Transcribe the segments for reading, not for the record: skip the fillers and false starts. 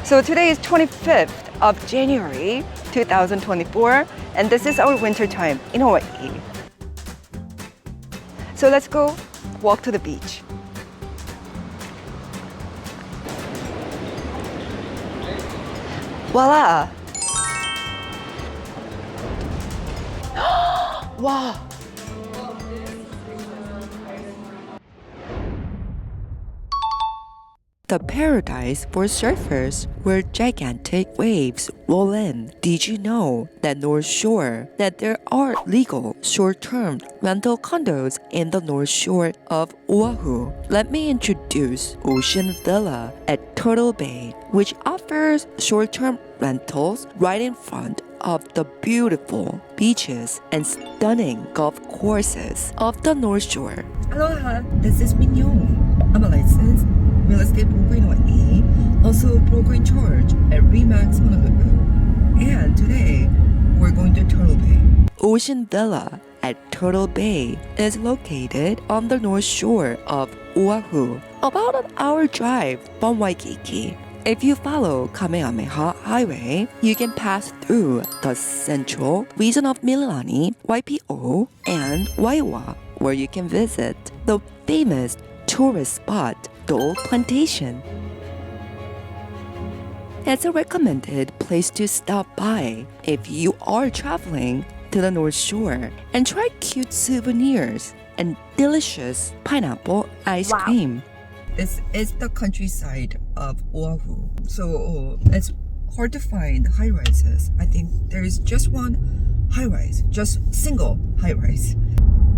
So today is 25th of January 2024, and this is our winter time in Hawaii. So let's go walk to the beach. Voila! Wow! The paradise for surfers where gigantic waves roll in. Did you know that North Shore that there are legal short-term rental condos in the North Shore of Oahu? Let me introduce Ocean Villa at Turtle Bay, which offers short-term rentals right in front of the beautiful beaches and stunning golf courses of the North Shore. Aloha, this is Yong. I'm a licensed real estate broker in Hawaii, also broker in charge at Remax Honolulu. And today, we're going to Turtle Bay. Ocean Villa at Turtle Bay is located on the North Shore of Oahu, about an hour drive from Waikiki. If you follow Kamehameha Highway, you can pass through the central region of Mililani, Waipi'o, and Waiwa, where you can visit the famous tourist spot, Dole Plantation. It's a recommended place to stop by if you are traveling to the North Shore and try cute souvenirs and delicious pineapple ice cream. This is the countryside of Oahu, so it's hard to find high-rises. I think there is just one high-rise, just single high-rise.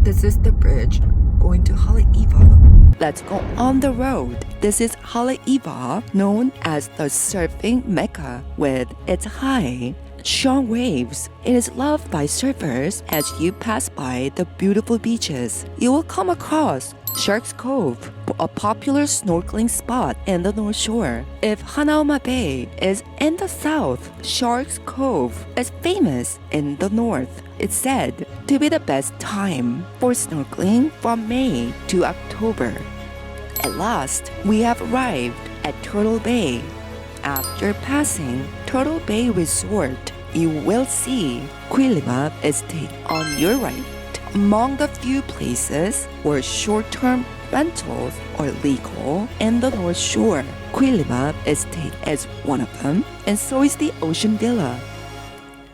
This is the bridge going to Haleiwa. Let's go on the road. This is Haleiwa, known as the surfing mecca with its high, strong waves. It is loved by surfers. As you pass by the beautiful beaches, you will come across Sharks Cove, a popular snorkeling spot in the North Shore. If Hanauma Bay is in the south, Sharks Cove is famous in the north. It's said to be the best time for snorkeling from May to October. At last, we have arrived at Turtle Bay. After passing Turtle Bay Resort, you will see Kuilima Estate on your right. Among the few places where short-term rentals are legal in the North Shore, Kuilima Estate is one of them, and so is the Ocean Villa.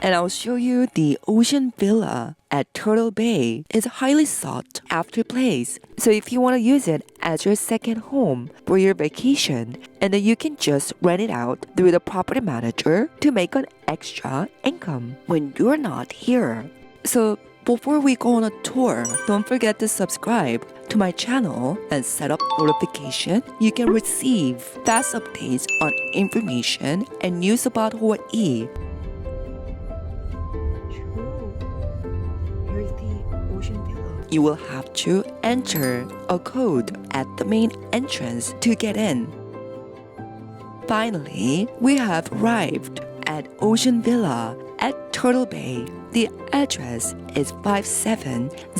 And I'll show you the Ocean Villa at Turtle Bay. It's a highly sought after place. So if you want to use it as your second home for your vacation, and then you can just rent it out through the property manager to make an extra income when you're not here. So before we go on a tour, don't forget to subscribe to my channel and set up notification. You can receive fast updates on information and news about Hawaii. Here's the Ocean Villa. You will have to enter a code at the main entrance to get in. Finally, we have arrived at Ocean Villa at Turtle Bay. The address is 57020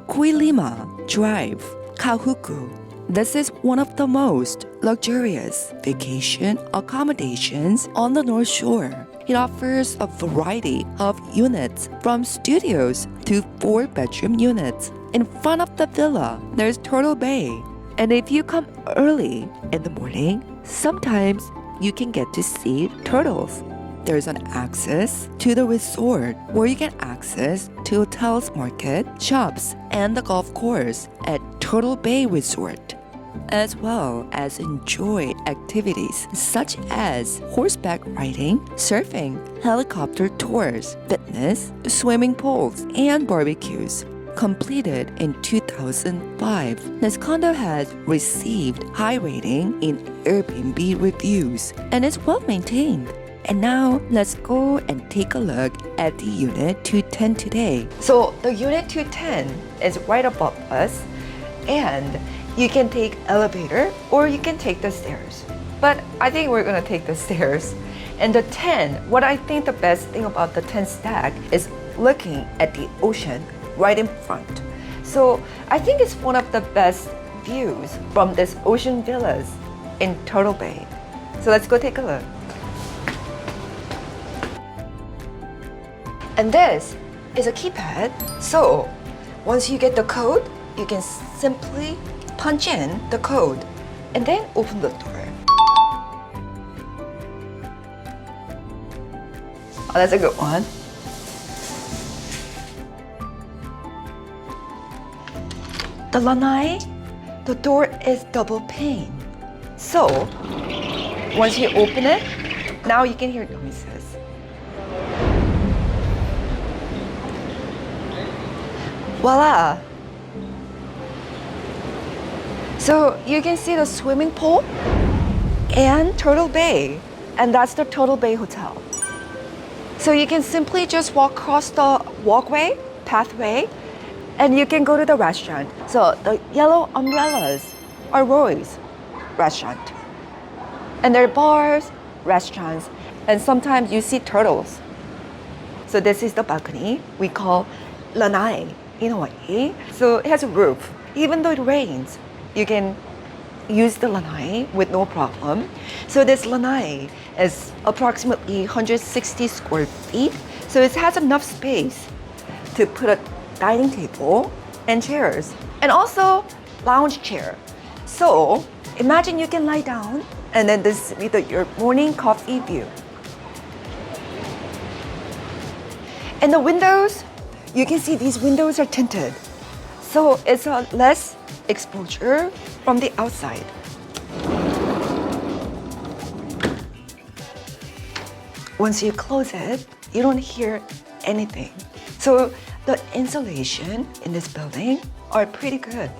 Kuilima Drive, Kahuku. This is one of the most luxurious vacation accommodations on the North Shore. It offers a variety of units from studios to 4-bedroom units. In front of the villa, there's Turtle Bay. And if you come early in the morning, sometimes you can get to see turtles. There's an access to the resort where you get access to hotels, market, shops, and the golf course at Turtle Bay Resort, as well as enjoy activities such as horseback riding, surfing, helicopter tours, fitness, swimming pools, and barbecues. Completed in 2005, this condo has received high rating in Airbnb reviews and is well maintained. And now, let's go and take a look at the Unit 210 today. So, the Unit 210 is right above us, and you can take elevator or you can take the stairs. But I think we're gonna take the stairs. And the 10, what I think the best thing about the 10 stack is looking at the ocean right in front. So, I think it's one of the best views from this ocean villas in Turtle Bay. So let's go take a look. And this is a keypad. So once you get the code, you can simply punch in the code and then open the door. Oh, that's a good one. The lanai, the door is double pane. So once you open it, now you can hear noises. Voila! So you can see the swimming pool and Turtle Bay, and that's the Turtle Bay Hotel. So you can simply just walk across the pathway, and you can go to the restaurant. So the yellow umbrellas are Roy's restaurant. And there are bars, restaurants, and sometimes you see turtles. So this is the balcony we call lanai in Hawaii. So it has a roof. Even though it rains, you can use the lanai with no problem. So this lanai is approximately 160 square feet. So it has enough space to put a dining table and chairs, and also lounge chair. So imagine you can lie down, and then this is your morning coffee view. And the windows, you can see these windows are tinted, so it's a less exposure from the outside. Once you close it, you don't hear anything. So the insulation in this building are pretty good.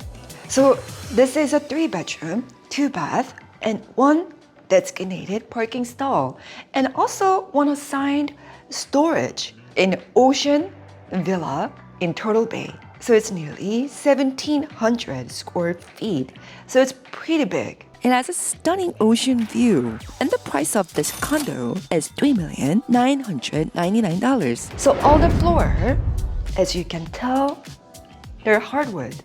So this is a 3-bedroom, 2-bath, and 1 designated parking stall, and also 1 assigned storage in Ocean Villa in Turtle Bay. So it's nearly 1,700 square feet. So it's pretty big. It has a stunning ocean view, and the price of this condo is $3,999. So all the floor, as you can tell, they're hardwood.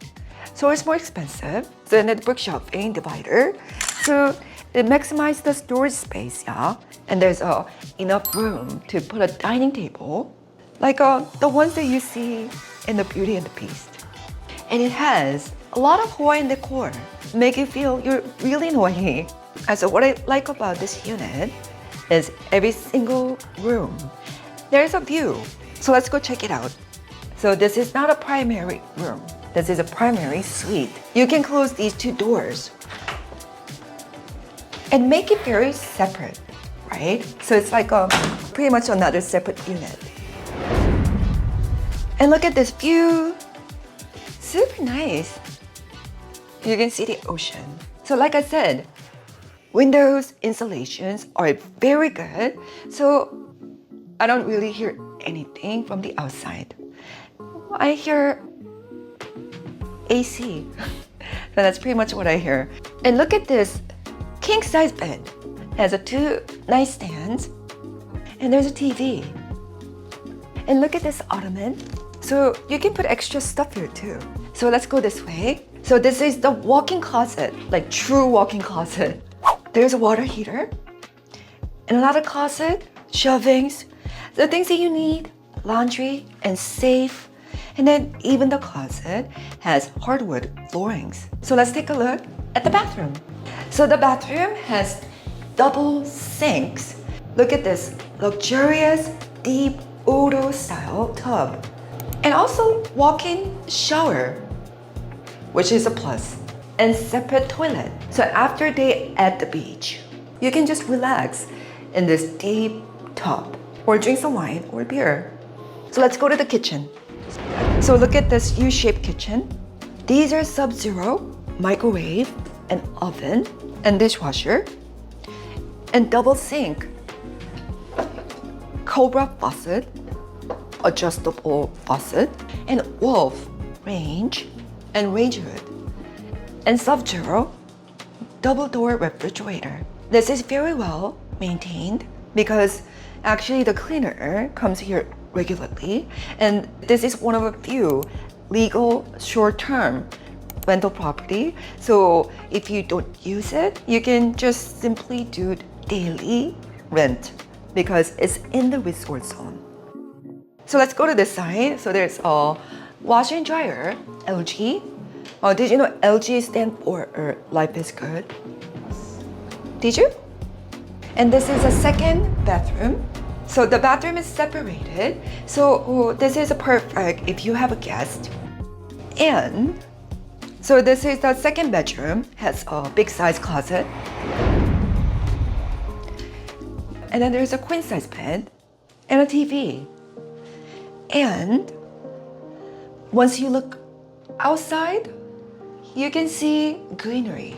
So it's more expensive than the brick shelving divider. So it maximizes the storage space, yeah. And there's enough room to put a dining table, like the ones that you see in the Beauty and the Beast. And it has a lot of Hawaiian decor, make you feel you're really in Hawaii. And so what I like about this unit is every single room, there's a view. So let's go check it out. So this is not a primary room. This is a primary suite. You can close these 2 doors and make it very separate, right? So it's like pretty much another separate unit. And look at this view. Super nice. You can see the ocean. So like I said, windows installations are very good. So I don't really hear anything from the outside. I hear AC. So that's pretty much what I hear. And look at this king size bed. It has 2 nightstands, and there's a TV. And look at this ottoman. So you can put extra stuff here too. So let's go this way. So this is the walk-in closet, like true walk-in closet. There's a water heater, and another closet, shelvings, the things that you need, laundry and safe. And then even the closet has hardwood floorings. So let's take a look at the bathroom. So the bathroom has double sinks. Look at this luxurious, deep Odo style tub. And also walk-in shower, which is a plus. And separate toilet. So after a day at the beach, you can just relax in this deep tub or drink some wine or beer. So let's go to the kitchen. So look at this U-shaped kitchen. These are sub-zero, microwave, and oven, and dishwasher, and double sink, cobra faucet, adjustable faucet, and wolf range and range hood, and sub-zero, double door refrigerator. This is very well maintained because actually the cleaner comes here regularly, and this is one of a few legal short-term rental property. So if you don't use it, you can just simply do daily rent because it's in the resort zone. So let's go to this side. So there's a washer and dryer, LG. Did you know LG stands for Life is Good? Did you? And this is a second bathroom. So the bathroom is separated. So this is perfect if you have a guest. And so this is the second bedroom, has a big size closet. And then there's a queen size bed and a TV. And once you look outside, you can see greenery.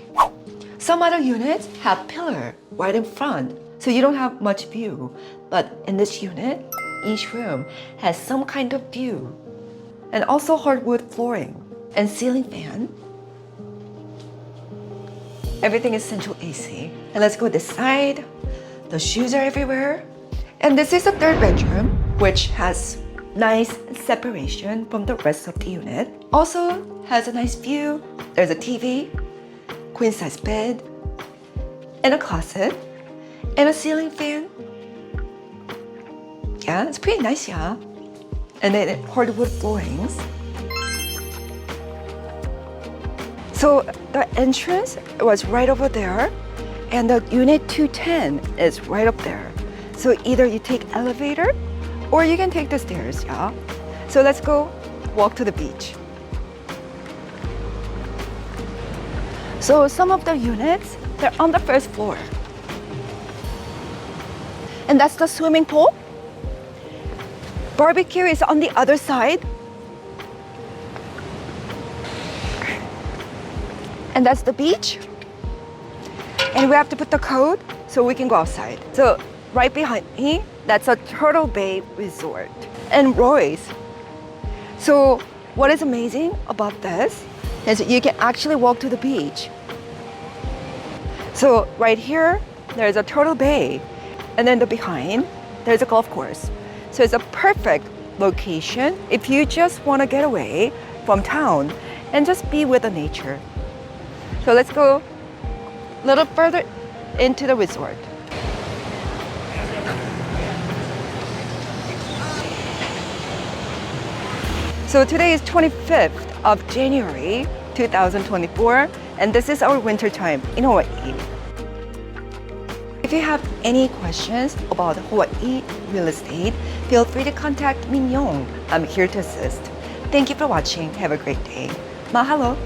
Some other units have pillar right in front, so you don't have much view. But in this unit, each room has some kind of view. And also hardwood flooring and ceiling fan. Everything is central AC. And let's go this side. The shoes are everywhere. And this is the third bedroom, which has nice separation from the rest of the unit. Also has a nice view. There's a TV, queen size bed, and a closet, and a ceiling fan. Yeah, it's pretty nice, yeah. And then hardwood floorings. So the entrance was right over there, and the unit 210 is right up there. So either you take elevator or you can take the stairs, yeah. So let's go walk to the beach. So some of the units, they're on the first floor. And that's the swimming pool. Barbecue is on the other side. And that's the beach. And we have to put the code so we can go outside. So right behind me, that's a Turtle Bay resort and Roy's. So what is amazing about this is you can actually walk to the beach. So right here, there's a Turtle Bay, and then behind, there's a golf course. So it's a perfect location if you just want to get away from town and just be with the nature. So let's go a little further into the resort. So today is 25th of January 2024, and this is our winter time in Hawaii. If you have any questions about Hawaii real estate, feel free to contact me, Yong. I'm here to assist. Thank you for watching. Have a great day. Mahalo.